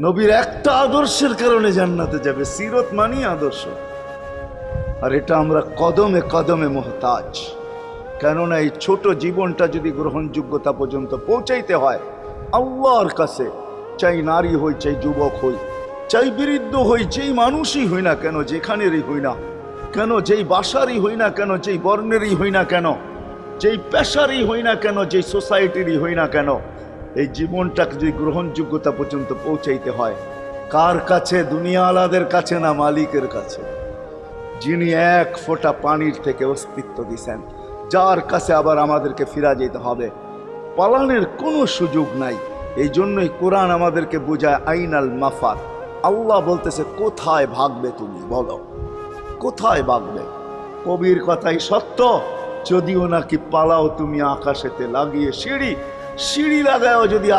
নবীর একটা আদর্শের কারণে জান্নাতে যাবে। সিরত মানি আদর্শ, আর এটা আমরা কদমে কদমে মুহতাজ। কেননা এই ছোট জীবনটা যদি গ্রহণযোগ্যতা পর্যন্ত পৌঁছাইতে হয় আল্লাহর কাছে, চাই নারী হই, চাই যুবক হই, চাই বৃদ্ধ হই, যেই মানুষই হই না কেন, যেখানেরই হই না কেন, যেই বাসারই হই না কেন, যেই বর্ণেরই হই না কেন, যেই পেশারই হই না কেন, যেই সোসাইটিরই হই না কেন, এই জীবনটাকে যদি গ্রহণযোগ্যতা পর্যন্ত পৌঁছাইতে হয় কার কাছে? দুনিয়াওয়ালাদের কাছে না, মালিকের কাছে, যিনি এক ফোঁটা পানির থেকে অস্তিত্ব দিছেন, যার কাছে আবার আমাদেরকে ফিরা যেতে হবে। পালানের কোনো সুযোগ নাই। এই জন্যই কোরআন আমাদেরকে বোঝায় আইনাল মাফার। আল্লাহ বলতেছে কোথায় ভাগবে তুমি, বলো কোথায় ভাগবে? কবির কথাই সত্য, যদিও নাকি পালাও তুমি আকাশেতে লাগিয়ে সিঁড়ি, সিঁড়ি লাগাও যদি